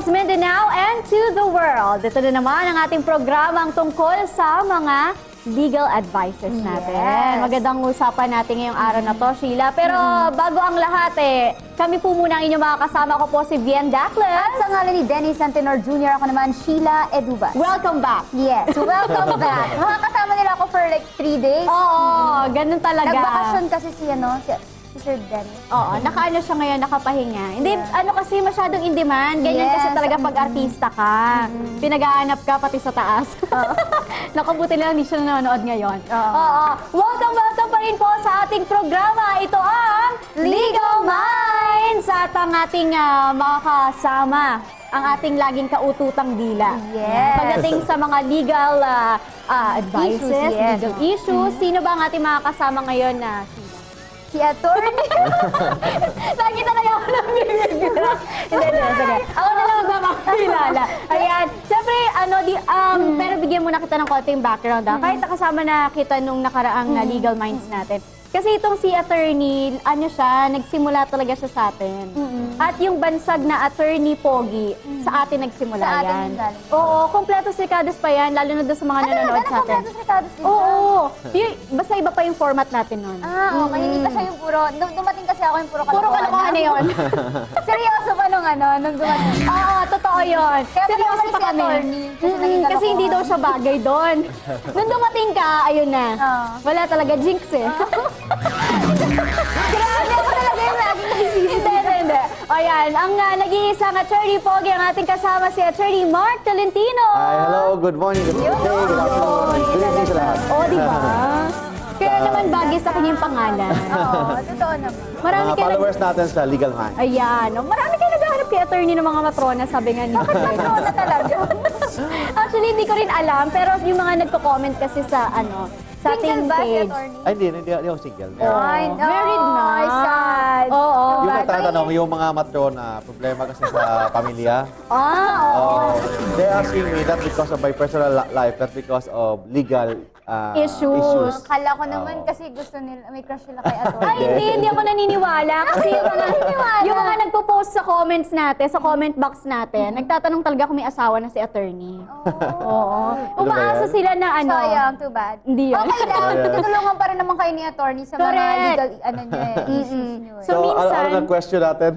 Mindanao and to the world. Ito na naman ang ating programang tungkol sa mga legal advices natin. Yes. Magandang usapan natin ngayong araw na to, Sheila. Pero bago ang lahat kami po muna ang inyong mga kasama. Ako po si Bien Dacles. At sa ngalan ni Dennis Santenor Jr., ako naman Sheila Edubas. Welcome back. Yes, welcome back. Makakasama nila ako for like 3 days. Oo, ganun talaga. Nagbakasyon kasi si Sir Dennis. Oo, nakaano siya ngayon, nakapahinga. Hindi, ano kasi masyadong in demand. Ganyan kasi talaga pag artista ka. Pinag-aanap ka pati sa taas. Nakabuti lang hindi siya nanonood ngayon. Oo. Welcome pa rin po sa ating programa. Ito ang Legal Minds at ang ating mga kasama. Ang ating laging kaututang dila. Yes. Pagdating sa mga legal advices, legal issues, sino ba ang ating mga kasama ngayon na Si Attorney. Lagi talaga ako ng bibigla. Hindi, sige. Ako na lang magpapakilala. Ayan. Siyempre, pero bigyan muna kita ng konting background. Kahit nakasama na kita nung nakaraang legal minds natin. Kasi itong si Attorney, nagsimula talaga siya sa atin. At yung bansag na Attorney Pogi, sa atin nagsimula Sa atin yan. yung galing. Oo, kompletos Ricados pa yan, lalo na doon sa mga nanonood sa atin. Kompletos Ricardo's din. Oo, basta iba pa yung format natin nun. Okay. Hindi pa siya yung puro. Dumating kasi ako yung puro kalokohan. Puro kalokohan na yun. Seryoso pa nung dumating. Oo, totoo yun. Kaya Seryoso pala pa si kami. Attorney, kasi naging Kasi hindi daw siya bagay doon. Nung dumating ka, ayun na. Wala talaga, jinx eh. Grabe ako talaga yung laging naisisip. Hindi. O yan, ang nag-iisang Attorney Pogi, ang ating kasama si Attorney Mark Tolentino. Hi, hello, good morning, good day, good afternoon, good evening sa lahat. O, di ba? Kaya naman bagay sa kanyang pangalan. Oo, totoo naman. Marami Mga kayo followers natin sa Legal Mind. Ayan, marami kayo naghahanap kay Attorney ng mga matrona, sabi nga niya. Matrona talaga. Actually, hindi ko rin alam, pero yung mga nagko-comment kasi sa sa Single ating ba si page. Attorney? Ay, hindi ako single. Ay, no. Married na. Ay, sad. Oo. Yung nagtatanong, yung mga matrona, problema kasi sa pamilya. Oo. They asking me not because of my personal life, but because of legal Issues. Akala ko naman kasi gusto nila, may crush sila kay Attorney. Ay, hindi ako naniniwala. Kasi yung mga nagpo-post sa comments natin, sa comment box natin, nagtatanong talaga kung may asawa na si Attorney. Oo. Umaasa yan? sila na Sayang, too bad. Hindi yan. Okay lang, tutulungan pa rin naman kayo ni Attorney sa mga Correct. legal issues niyo. So, So, minsan- ano ang question natin?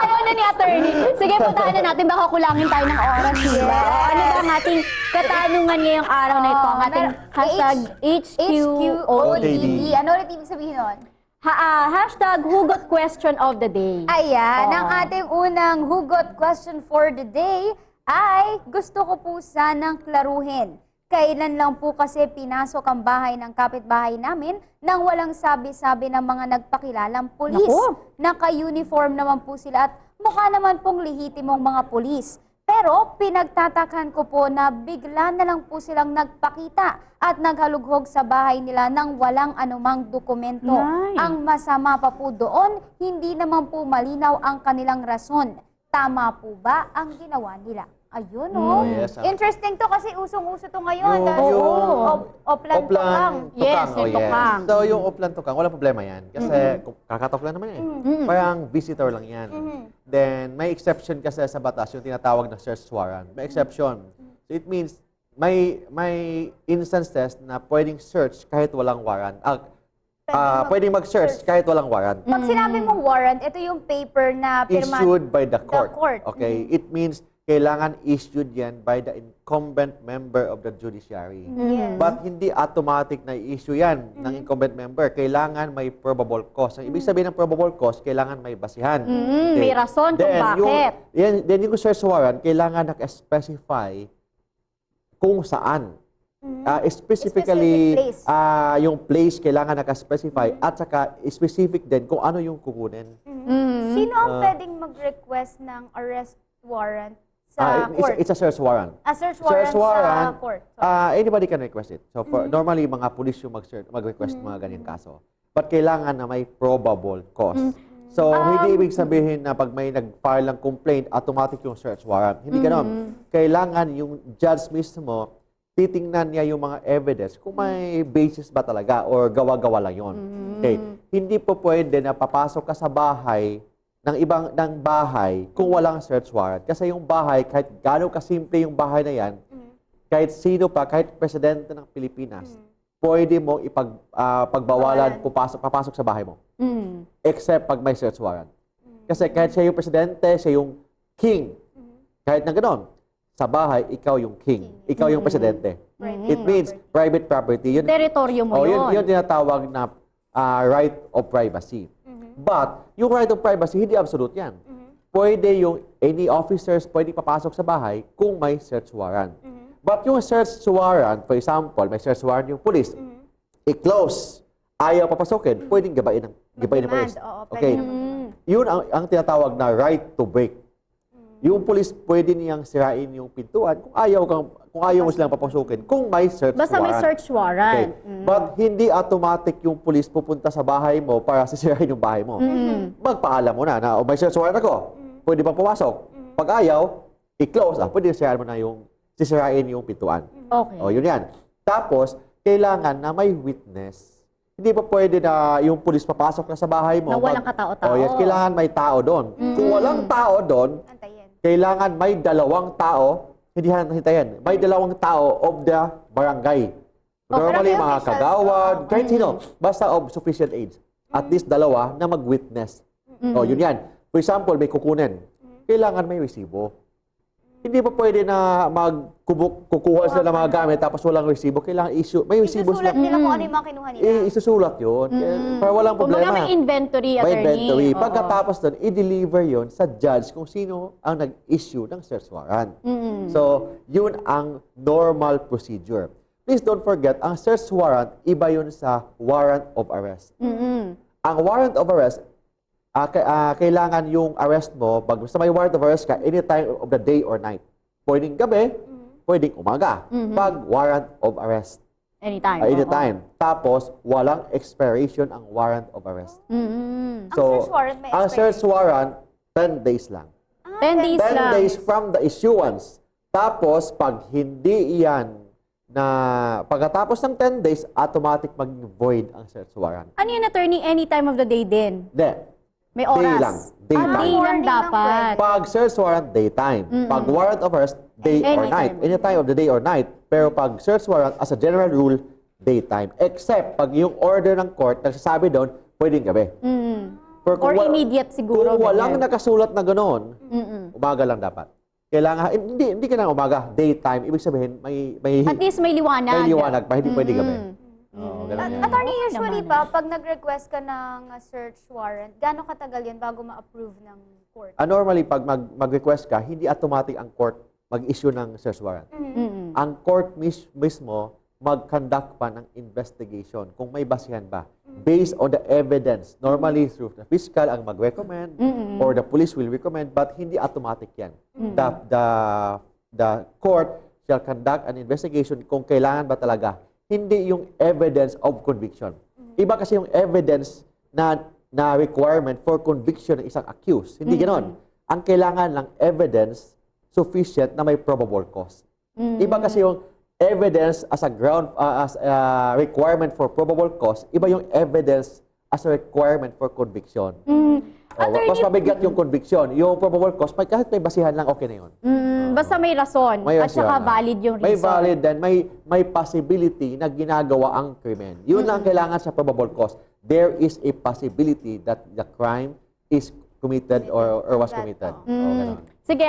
Ayaw na ni Attorney. Sige, puntahan na natin. Baka kulangin tayo ng oras. Diba? Ano ba ang ating katanungan ngayong araw na ito? Ang ating hashtag HQOTD. Ano ulit ibig sabihin nun? Hashtag Hugot Question of the Day. Ayan, ang ating unang hugot question for the day ay gusto ko po sanang klaruhin. Kailan lang po kasi pinasok ang bahay ng kapitbahay namin nang walang sabi-sabi ng mga nagpakilalang pulis. Naku! Naka-uniform naman po sila at mukha naman pong lehitimong mga pulis. Pero pinagtatakan ko po na bigla na lang po silang nagpakita at naghalughog sa bahay nila nang walang anumang dokumento. Nay. Ang masama pa po doon, hindi naman po malinaw ang kanilang rason. Tama po ba ang ginawa nila? Ayun, Yes, Interesting to kasi usong-uso to ngayon. Oplan tukang. Yes, tukang, yung tukang. So, yung oplan tukang, walang problema yan. Kasi kakatok lang naman yan. Parang visitor lang yan. Then, may exception kasi sa batas, yung tinatawag na search warrant. May exception. So, it means, may instances na pwedeng search kahit walang warrant. Pwedeng mag-search kahit walang warrant. Pag sinabi mong warrant, ito yung paper na pirma. Issued by the court. court. Okay? It means, kailangan issued yan by the incumbent member of the judiciary. Yes. But hindi automatic na i-issue yan ng incumbent member. Kailangan may probable cause. Ang ibig sabihin ng probable cause, kailangan may basihan. Okay. May rason kung bakit. Then yung search warrant, kailangan nag-specify kung saan. Specifically, Specific place. yung place kailangan naka-specify at saka specific din kung ano yung kukunin. Sino ang pwedeng mag-request ng arrest warrant sa court? It's a search warrant. A search warrant sa court. Anybody can request it. So normally mga police yung mag-request mga ganyan kaso. But kailangan na may probable cause. So hindi ibig sabihin na pag may nag-file ng complaint, automatic yung search warrant. Hindi ganoon. Kailangan yung judge mismo titingnan niya yung mga evidence kung may basis ba talaga or gawa-gawa lang yun. Okay. Hindi po pwede na papasok ka sa bahay ng bahay kung walang search warrant. Kasi yung bahay, kahit gaano kasimple yung bahay na yan, kahit sino pa, kahit presidente ng Pilipinas, pwede mo pagbawalan papasok sa bahay mo. Except pag may search warrant. Kasi kahit siya yung presidente, siya yung king. Kahit na gano'n, sa bahay, ikaw yung king. Ikaw yung presidente. It means private property. Yun, Teritoryo mo yun. Yun tinatawag na right of privacy. But, yung right of privacy, hindi absolute yan. Pwede yung any officers pwede papasok sa bahay kung may search warrant. But yung search warrant, for example, may search warrant yung police, i-close, ayaw papasokin, pwedeng gabain ng police. Okay. Yun ang tinatawag na right to break. Yung police pwede niyang sirain yung pintuan kung ayaw mo silang papasukin kung may search warrant. Basta may search warrant. Okay. But hindi automatic yung police pupunta sa bahay mo para sisirain yung bahay mo. Magpaalam mo na may search warrant ako. Pwede bang pumasok? Pag ayaw, i-close. Pwede sisirain yung pintuan. Okay. O, yun yan. Tapos, kailangan na may witness. Hindi pa pwede na yung pulis papasok na sa bahay mo. Na walang katao-tao. O, yes, kailangan may tao doon. Kung walang tao doon, kailangan may dalawang tao, hindi hintayin, may dalawang tao of the barangay. Normally, mga kagawad, kahit sino, basta of sufficient age. At least dalawa na mag-witness. O, yun yan. For example, may kukunin. Kailangan may resibo. Hindi pa pwede na kukuha sila ng mga gamit tapos walang resibo. Kailangan issue. May resibo Isusulat nila kung ano yung mga kinuha nila. Isusulat yun. Para walang problema. Kumbaga may inventory, May attorney. inventory. Oo. Pagkatapos doon, i-deliver yun sa judge kung sino ang nag-issue ng search warrant. So, yun ang normal procedure. Please don't forget, ang search warrant, iba yun sa warrant of arrest. Ang warrant of arrest, kailangan yung arrest mo, basta may warrant of arrest ka, any time of the day or night. Pwedeng gabi, pwedeng umaga. Pag warrant of arrest. Anytime. Anytime. Tapos, walang expiration ang warrant of arrest. search warrant may ang search warrant, 10 days lang. 10 days 10 lang. days from the issuance. Tapos, pag hindi iyan pagkatapos ng 10 days, automatic mag-void ang search warrant. Ano yun, attorney? Any time of the day din? Hindi. May oras? Day lang. Daytime. Day lang Morning lang dapat. Pag search warrant, daytime. Pag warrant of arrest, day or Anytime. night. Any time of the day or night. Pero pag search warrant, as a general rule, daytime. Except pag yung order ng court, nagsasabi doon, pwedeng gabi. Pero Or immediate siguro. Kung walang ganyan. nakasulat na gano'n, umaga lang dapat. Kailangan, hindi ka na umaga, daytime. Ibig sabihin, may At least may liwanag. may liwanag pa, hindi pwede gabi. Oo, ganun yan. Attorney, usually ba, pag nag-request ka ng search warrant, gaano katagal yan bago ma-approve ng court? Normally, pag mag-request ka, hindi automatic ang court mag-issue ng search warrant. Ang court mismo mag-conduct pa ng investigation kung may basihan ba. Based on the evidence. Normally, through the fiscal ang mag-recommend or the police will recommend, but hindi automatic yan. The court shall conduct an investigation kung kailangan ba talaga. Hindi yung evidence of conviction. Iba kasi yung evidence na requirement for conviction ng isang accused. Hindi ganoon. Ang kailangan lang evidence sufficient na may probable cause. Iba kasi yung evidence as a requirement for probable cause. Iba yung evidence as a requirement for conviction. Mas mabigat yung conviction. Yung probable cause, kahit may basihan lang, okay na yun. Basta may rason. May At saka rason. valid yung reason. May valid and may possibility na ginagawa ang krimen. Yun lang kailangan sa probable cause. There is a possibility that the crime is committed or was committed. Ganun. Sige,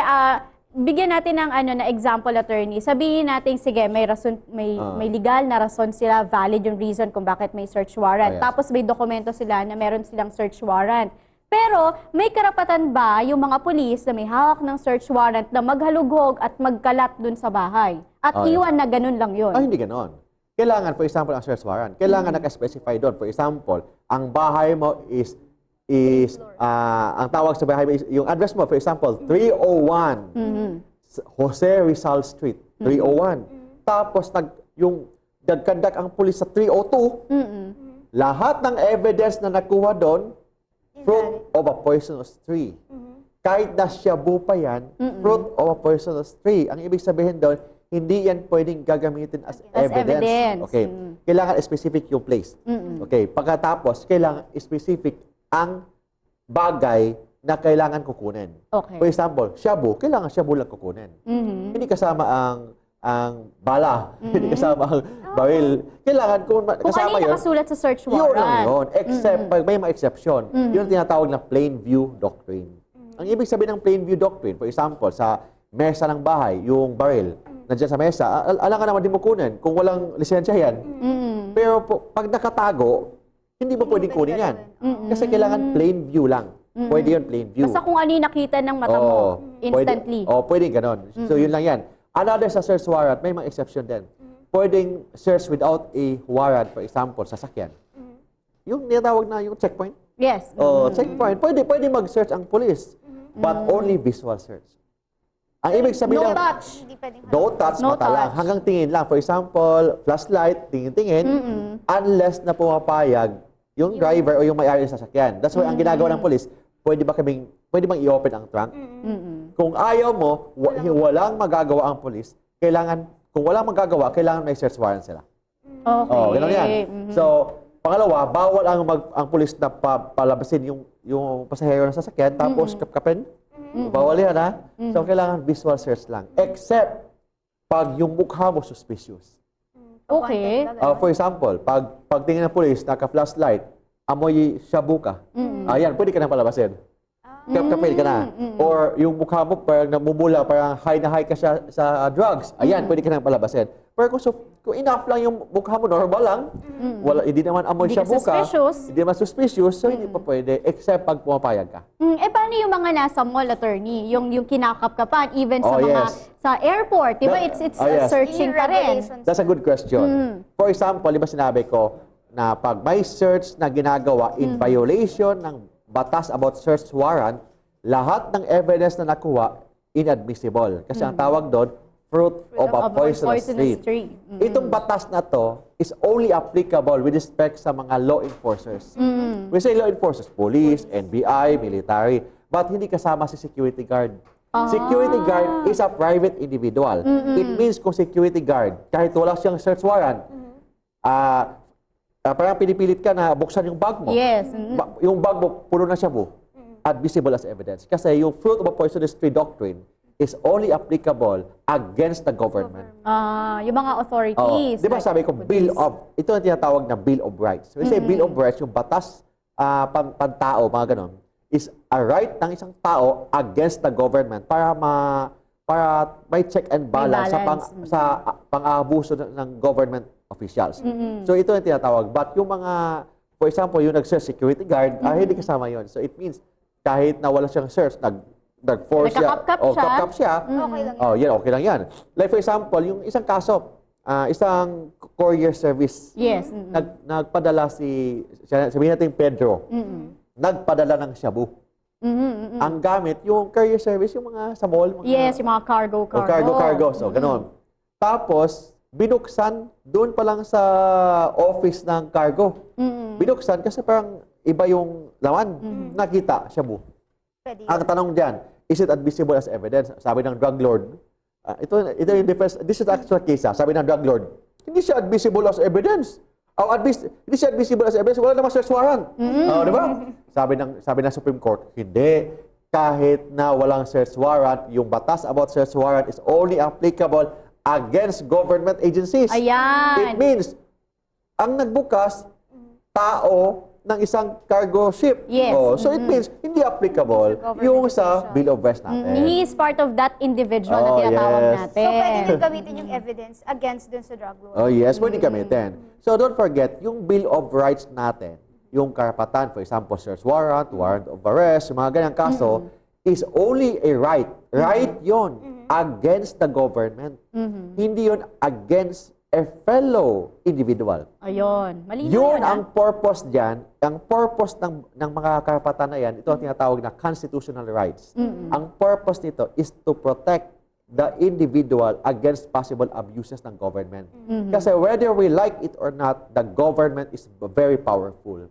bigyan natin ng na example, attorney. Sabihin natin, sige, may rason, may legal na rason sila, valid yung reason kung bakit may search warrant. Yes. Tapos may dokumento sila na meron silang search warrant. Pero may karapatan ba yung mga pulis na may hawak ng search warrant na maghalughog at magkalat dun sa bahay? At iwan na ganun lang yun. Hindi ganon. Kailangan, for example, ang search warrant. Kailangan naka-specify doon. For example, ang bahay mo is ang tawag sa bahay mo is, yung address mo, for example, 301 Jose Rizal Street, 301. Tapos, nagkandak ang pulis sa 302, lahat ng evidence na nakuha doon, fruit of a poisonous tree. Kahit na shabu pa yan, fruit of a poisonous tree. Ang ibig sabihin doon, hindi yan pwedeng gagamitin as evidence. Okay. Kailangan specific yung place. Okay. Pagkatapos, kailangan specific ang bagay na kailangan kukunin. Okay. For example, shabu, kailangan shabu lang kukunin. Hindi kasama ang bala, hindi kasama ang baril. Kailangan kung Kung ano kasama yung yun, nakasulat sa search yun lang warrant. yun. Except, pag may mga exception, yun ang tinatawag na plain view doctrine. Ang ibig sabihin ng plain view doctrine, for example, sa mesa ng bahay, yung baril, nandiyan sa mesa, alam ka naman din mo kunin kung walang lisensya yan. Pero pag nakatago, hindi mo pwedeng kunin yan. Kasi kailangan plain view lang. Pwede yun, plain view. Basta kung ano yung nakita ng mata mo, instantly. Pwede ganon. So, yun lang yan. Another sa search warrant, may mga exception din. Pwedeng search without a warrant, for example, sasakyan. Yung tinatawag na yung checkpoint. Yes. Checkpoint. Pwede mag-search ang police, but only visual search. Ang ibig sabihin No ng touch. Hindi pwedeng no touch, No mata lang. touch. Hanggang tingin lang. For example, flashlight, tingin-tingin, unless na pumapayag yung driver o yung may-ari ng sasakyan. That's why ang ginagawa ng police, pwede bang i-open ang trunk? Kung ayaw mo, walang magagawa ang police, kung walang magagawa, kailangan may search warrant sila. Okay. Ganun yan. So, pangalawa, bawal ang police na palabasin yung pasahero ng sasakyan, tapos kapkapin. Bawal yan, ha? So, kailangan visual search lang. Except, pag yung mukha mo suspicious. Okay. For example, pag tingin ng police, naka-flashlight, amoy shabu ka, ayan, pwede ka nang palabasin. Kapkapil ka na. Or yung mukha mo parang namumula, parang high na high ka sa drugs. Ayan, pwede ka nang palabasin. Pero kung enough lang yung mukha mo, normal lang, hindi naman amoy Hindi ka shabu ka, suspicious. hindi naman suspicious, so hindi pa pwede, except pag pumapayag ka. Paano yung mga nasa mall, attorney? Yung kinakapkapan, even sa Oh, mga yes. sa airport, di ba? That- It's yes. searching pa rin. That's a good question. For example, di ba sinabi ko na pag may search na ginagawa in violation ng batas about search warrant, lahat ng evidence na nakuha inadmissible. Kasi ang tawag doon, fruit of a poisonous tree. Itong batas na to is only applicable with respect sa mga law enforcers. We say law enforcers, police, NBI, military, but hindi kasama si security guard. Security guard is a private individual. It means kung security guard, kahit wala siyang search warrant, parang pinipilit ka na buksan yung bag mo. Yes. Yung bag mo, puno na shabu. Admissible as evidence. Kasi yung fruit of a poisonous tree doctrine is only applicable against the government. Yung mga authorities. Di ba sabi ko, ito ang tinatawag na Bill of Rights. We say Bill of Rights, yung batas pantao, mga ganon, is a right ng isang tao against the government para may check and balance, sa pang-aabuso ng government officials. So ito ang tinatawag. But yung mga, for example, yung nag-search security guard, hindi kasama yon. So it means, kahit na wala siyang search, nag-force siya, kapkap siya, Okay lang yan, okay lang yan. Like for example, yung isang kaso, isang courier service, Yes. nagpadala sabihin natin Pedro, nagpadala ng shabu. Ang gamit, yung courier service, yung mga sa mall, Yes, yung mga cargo. cargo. So, ganun. Tapos, binuksan doon pa lang sa office ng cargo. Binuksan kasi parang iba yung laman. Nakita, shabu. Pwede Ang tanong diyan, is it admissible as evidence? Sabi ng drug lord, ito yung defense, this is actual case. Sabi ng drug lord, hindi siya admissible as evidence. Hindi siya admissible as evidence, wala namang search warrant. Di ba? Sabi ng Supreme Court, hindi. Kahit na walang search warrant, yung batas about search warrant is only applicable against government agencies. Ayan. It means, ang nagbukas, tao ng isang cargo ship. Yes. So it means, hindi applicable yung sa Bill of Rights natin. He is part of that individual na tinatawag yes. natin. So, pwede nang gamitin yung evidence against dun sa drug lord. Oh yes, pwede gamitin. So don't forget, yung Bill of Rights natin, yung karapatan, for example, search warrant, warrant of arrest, yung mga ganyang kaso, is only a right. Right yon against the government. Hindi yon against a fellow individual. Ayun. Malinaw Yun yun, ang purpose diyan, ang purpose ng mga karapatan na yan, ito ang tinatawag na constitutional rights. Ang purpose nito is to protect the individual against possible abuses ng government. Kasi whether we like it or not, the government is very powerful.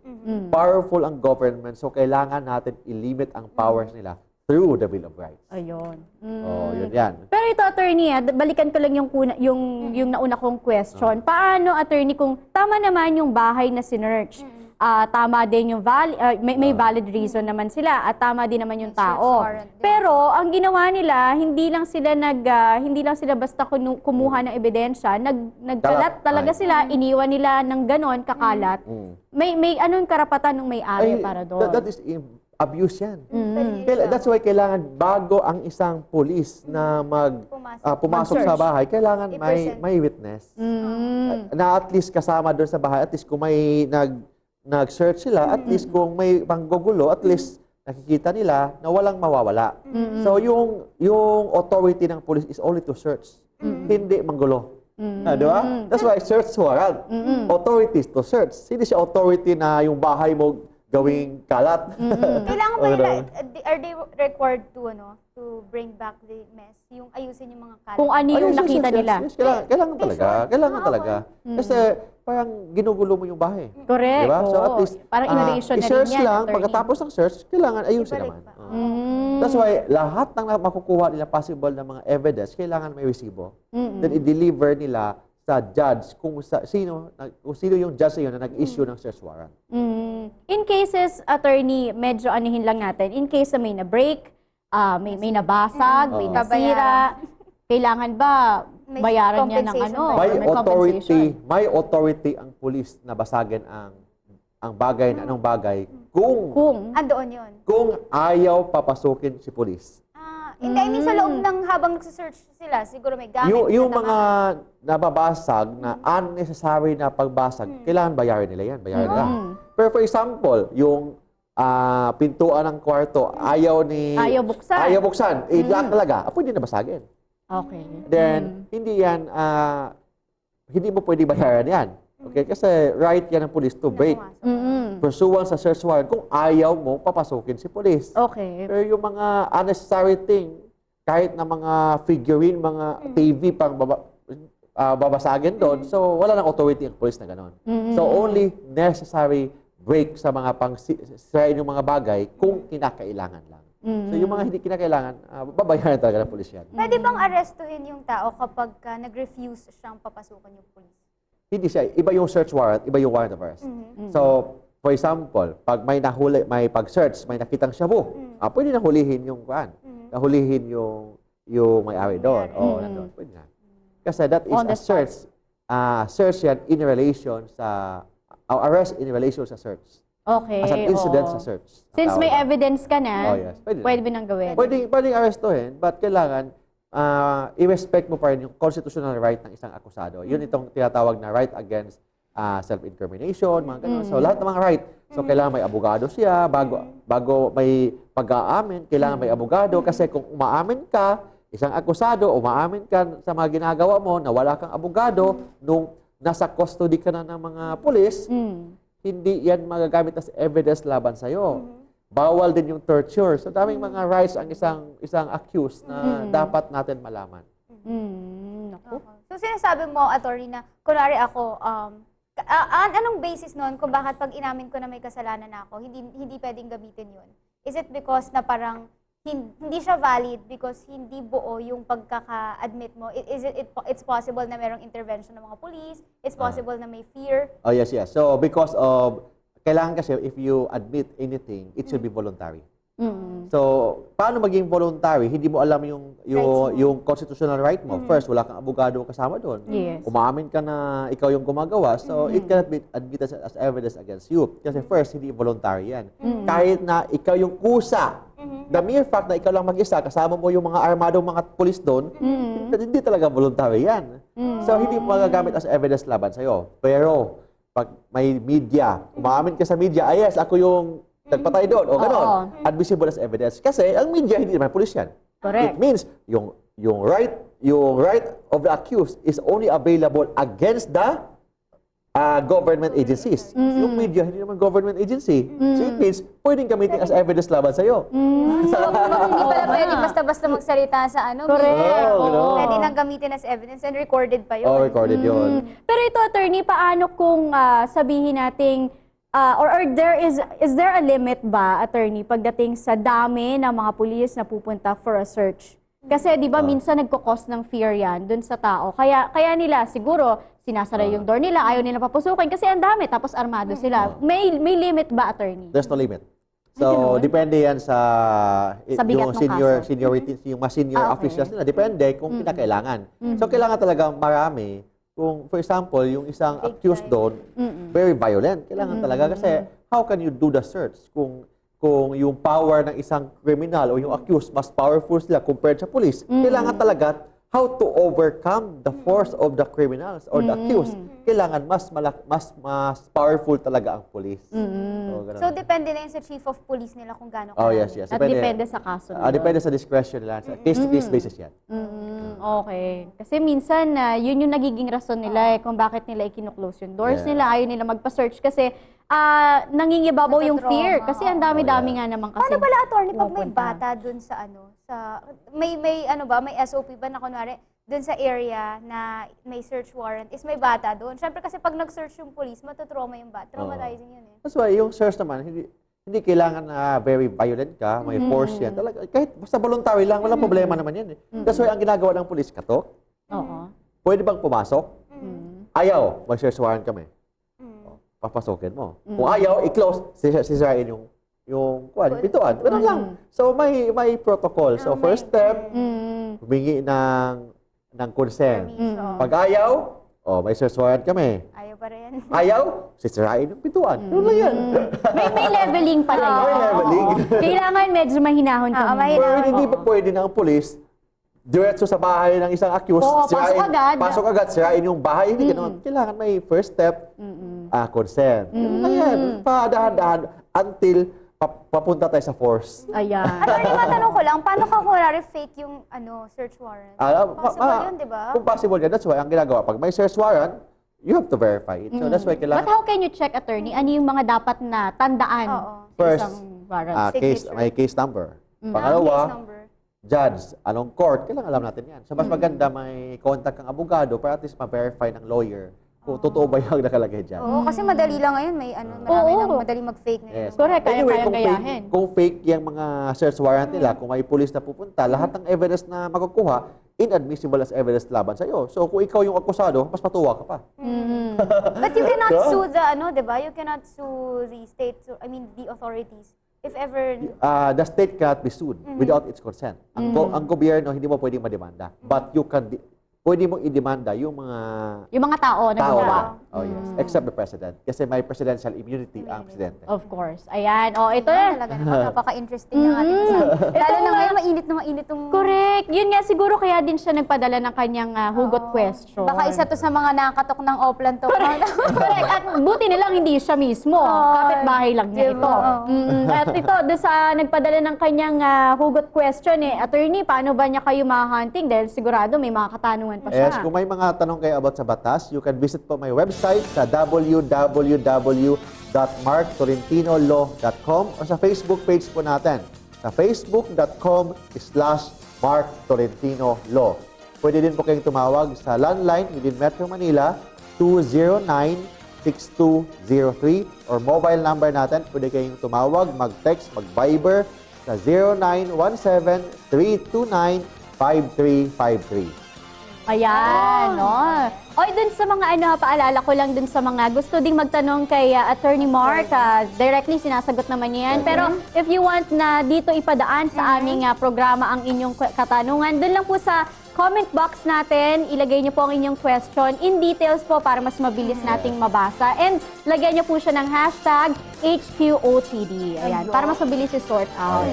Powerful ang government, so kailangan natin i-limit ang powers nila through the Bill of Rights. Ayun. Oh, yun yan. Pero ito, attorney, balikan ko lang yung nauna kong question. Paano, attorney, kung tama naman yung bahay na sinerch? tama din yung may valid reason naman sila at tama din naman yung tao. warrant din. Pero ang ginawa nila, hindi lang sila basta kumuha ng ebidensya, nagkalat talaga sila, iniwan nila ng ganon kakalat. May anong karapatan ng may-ari para doon? That is abuse yan. That's why kailangan bago ang isang police na pumasok sa bahay, kailangan may witness. Na at least kasama doon sa bahay, at least kung may nag-search sila, at least kung may panggugulo, at least nakikita nila na walang mawawala. So yung authority ng police is only to search, hindi manggulo. Di ba? That's why search warrant. Authorities to search. Hindi siya authority na yung bahay mo gawing kalat. Kailangan ba nila, are they required to bring back the mess? Yung ayusin yung mga kalat? Kung ano yung nakita nila. Yes, kailangan talaga. Kailangan talaga. Kasi parang ginugulo mo yung bahay. Correct. Diba? So at Oo. least, Parang innovation na rin i-search yan, lang, attorney. pagkatapos ng search, kailangan ayusin Ibalik naman. pa. That's why, lahat ng makukuha nila possible na mga evidence, kailangan may resibo. Then i-deliver nila sa judge kung sino yung judge sa iyo na nag-issue ng search warrant. In cases, attorney, medyo anihin lang natin, in case na may na-break, may nabasag, may nasira, kailangan ba May bayaran niya ng compensation ano? ba? or may compensation? May authority ang police na basagin ang bagay na anong bagay Kung, Andoon yun. kung ayaw papasukin si police. Hindi, I mean sa loob ng habang nagsisearch sila, siguro may gamit. Yung na mga nababasag na unnecessary na pagbasag, kailangan bayarin nila yan. Bayarin nila. Pero for example, yung pintuan ng kwarto, ayaw buksan. Ayaw buksan. I-lock talaga. Pwede na basagin. Okay. Then, hindi yan, hindi mo pwede bayaran yan. Okay? Kasi right yan ng police to break. Pursuant sa search warrant kung ayaw mo papasukin si police. Okay. Pero yung mga unnecessary thing, kahit na mga figurine, mga TV pang babasagin doon, so wala nang authority ang police na gano'n. So only necessary break sa mga pang-sirain yung mga bagay kung kinakailangan lang. So yung mga hindi kinakailangan, babayaran talaga ng police yan. Pwede bang arestuhin yung tao kapag nag-refuse siyang papasukan yung police? Hindi siya, iba yung search warrant, iba yung warrant of arrest. So, for example, pag may pag-search, may nakitang shabu, pwede na hulihin yung nahulihin yung may-ari doon. Nandun, pwede na. Kasi that is On the a search. Search yan in relation sa, arrest in relation sa search. Okay. As an incident oo. sa search. Since may Tawag. evidence ka na, Yes, pwede na. pwede mo nang gawin. Pwedeng arrestuhin, but kailangan i-respect mo pa rin yung constitutional right ng isang akusado. Yun itong tinatawag na right against self-incrimination, mga ganun. So lahat ng mga right. So kailangan may abogado siya, bago may pag-aamin, kailangan may abogado kasi kung umaamin ka, isang akusado, umaamin ka sa mga ginagawa mo na wala kang abogado, nung nasa custody ka na ng mga pulis, hindi yan magagamit as evidence laban sa'yo. Bawal din yung torture. So daming mga rights ang isang accused na dapat natin malaman. Naku. So sinasabi mo, attorney, na kunwari ako, anong basis nun kung bakit pag inamin ko na may kasalanan na ako, hindi pwedeng gamitin yun? Is it because na parang hindi siya valid because hindi buo yung pagkaka-admit mo? It's possible na merong intervention ng mga police, it's possible na may fear. Oh, yes. So, because of, kailangan kasi if you admit anything, it should be voluntary. So, paano maging voluntary? Hindi mo alam yung constitutional right mo. First, wala kang abogado kasama doon. Yes. Umaamin ka na ikaw yung gumagawa, so it cannot be admitted as evidence against you. Kasi first, hindi voluntary yan. Kahit na ikaw yung kusa, the mere fact na ikaw lang mag-isa, kasama mo yung mga armadong mga pulis doon, hindi talaga voluntary yan. So, hindi mo magagamit as evidence laban sa'yo. Pero, pag may media, umaamin ka sa media, yes, ako yung nagpatay doon, o gano'n, admissible as evidence. Kasi ang media, hindi naman pulis yan. Correct. It means, yung right of the accused is only available against the government agencies. Yung media, hindi naman government agency. So it means, pwedeng gamitin as evidence laban sa'yo. So, hindi pala pwede basta-basta magsalita sa Correct. media. Oo. Pwede nang gamitin as evidence and recorded pa yun. Oh, recorded yun. Pero ito, attorney, paano kung sabihin nating or is there a limit ba, attorney, pagdating sa dami ng mga pulis na pupunta for a search? Kasi 'di ba minsan nagko-cause ng fear 'yan dun sa tao. Kaya nila siguro sinasara yung door nila, ayaw nila papasukin kasi ang dami, tapos armado sila. May limit ba, attorney? There's no limit. So, depende yan sa, bigat yung ng kaso. seniority, yung mga senior Okay. officials nila. Depende kung kinakailangan. So, kailangan talaga marami. Kung, for example, yung isang accused doon, very violent. Kailangan talaga kasi how can you do the search kung yung power ng isang criminal o yung accused mas powerful sila compared sa police? Kailangan talaga how to overcome the force of the criminals or the accused. Kailangan mas powerful talaga ang police. Ganun. So, depende na yun sa chief of police nila kung gaano Oh, karami. yes. At depende sa kaso nila. Depende sa discretion nila. Case-to-case basis yan. Okay. Kasi minsan, yun yung nagiging rason nila kung bakit nila ikinuklose yung doors Yeah. nila, ayaw nila magpa-search kasi nangingibabaw yung fear. Natatrauma, Kasi ang dami-dami nga naman kasi. Paano pala, attorney, pag may pumupunta. bata dun sa may SOP ba na kunwari, dun sa area na may search warrant is may bata doon. Siyempre kasi pag nag-search yung police, matatrauma yung bata. Traumatizing yun eh. That's why yung search naman, hindi kailangan na very violent ka, may force yan. Talaga, kahit basta voluntary lang, walang problema naman yan eh. That's why ang ginagawa ng police, katok, Oo. pwede bang pumasok? Ayaw, mag-search warrant kami. Papasokin mo. Kung ayaw, i-close, sisirain yung pintuan. Ganun lang. So may protocol. So first step, humingi ng consent. Pag ayaw, may search warrant kami. Ayaw pa rin. Ayaw, sisirain yung pintuan. Ganun lang yan. May leveling pala yan. May leveling. Kailangan medyo mahinahon ka. muna. Pero hindi pa pwede ng police diretso sa bahay ng isang accused, Oo, pasok agad. sirain yung bahay. Hindi ganun. Kailangan may first step, consent. Ganun lang yan. Dahan-dahan until papunta tayo sa force. Ayan. Attorney, matanong ko lang, paano ka kunwari fake yung search warrant? Possible yun, di ba? Kung possible yan, that's why ang ginagawa. Pag may search warrant, you have to verify it. So that's why But kailangan how can you check, attorney? Ano yung mga dapat na tandaan sa First, isang warrant? Signature. may case number. Case Pangalawa, number. judge, anong court, kailangan alam natin yan. So mas maganda may contact kang abogado para at least ma-verify ng lawyer kung totoo ba yung nakalagay dyan. Oo, kasi madali lang ngayon, may marami Oo. nang madali mag-fake na Yes. Correct, Anyway, kaya gayahin. kung fake yung mga search warrant nila, kung may police na pupunta, lahat ng evidence na makukuha, inadmissible as evidence laban sa iyo. So kung ikaw yung akusado, mas matuwa ka pa. But you cannot sue the, di ba? You cannot sue the state, the authorities. If ever, The state cannot be sued without its consent. Ang gobyerno hindi mo pwedeng mademanda. But you can pwede mong idemanda yung Yung mga tao na gumawa. Oh yes, except the president. Kasi may presidential immunity ang presidente. Of course. Ayan. O, ito na. talaga naman, napaka-interesting ng ating usapan. Lalo na ngayon, mainit tong... Correct. Yun nga, siguro kaya din siya nagpadala ng kanyang hugot question. Baka isa to sa mga nakatok ng Oplan to. Correct. At buti na lang hindi siya mismo. Kapitbahay lang niya ito. At ito, doon sa nagpadala ng kanyang hugot question, attorney, paano ba niya kayo ma-hunting? Dahil sigurado may mga katanungan pa siya. Yes, kung may mga tanong kayo about sa batas, you can visit po my website sa www.marktolentinolow.com o sa Facebook page po natin sa facebook.com/marktolentinolow. Pwede din po kayong tumawag sa landline within Metro Manila 209-6203 or mobile number natin. Pwede kayong tumawag, mag-text, mag-Viber sa 0917-329-5353. Ayan, no? Oy, dun sa mga paalala ko lang dun sa mga gusto ding magtanong kay Attorney Mark, directly sinasagot naman niya yan. Pero if you want na dito ipadaan sa aming programa ang inyong katanungan, dun lang po sa comment box natin, ilagay niyo po ang inyong question in details po para mas mabilis nating mabasa. And lagyan niyo po siya ng hashtag HQOTD. Ayan, para mas mabilis i-sort out.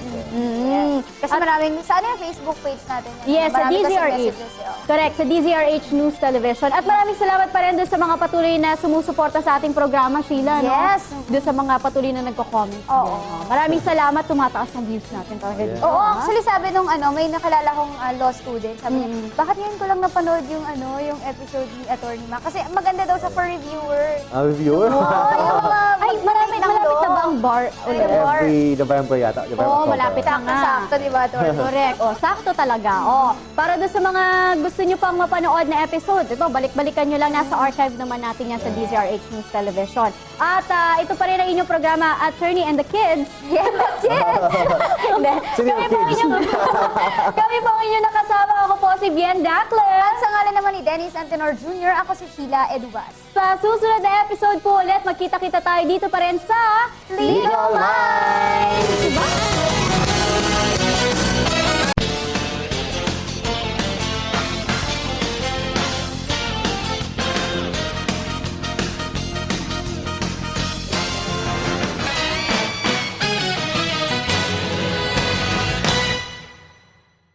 Kasi maraming, sa yung Facebook page natin? Yes, sa Marami kasi DZRH. messages, Correct, sa DZRH News Television. At maraming salamat pa rin doon sa mga patuloy na sumusuporta sa ating programa, Sheila. Yes. No? Doon sa mga patuloy na nagko-comments. Oo. din, no? Maraming salamat, tumataas ang views natin talaga dito. Oo, actually sabi nung may nakalala kong law student, sabi niya, bakit ngayon ko lang napanood yung yung episode ni Attorney Mac? Kasi maganda daw siya for reviewer. Reviewer? Oo, yung mga Ay, malapit na ba ang bar ulit. Every November yata. November, Oo, October. malapit na nga. Sakto, di ba, Tor? Correct. O, sakto talaga. O, para doon sa mga gusto nyo pang mapanood na episode, ito, balik-balikan nyo lang. Nasa archive naman natin yan sa DZRH News Television. At ito pa rin ang inyong programa, Attorney and the Kids. Yes, yes! Hindi. Sino yung kids? Kami po ang inyong nakasama. Ako po si Bien Dacles. At sa ngalan naman ni Dennis Antenor Jr., ako si Sheila Edubas. Sa susunod na episode po ulit, magkita-kita tayo dito pa rin sa Legal Minds! Bye!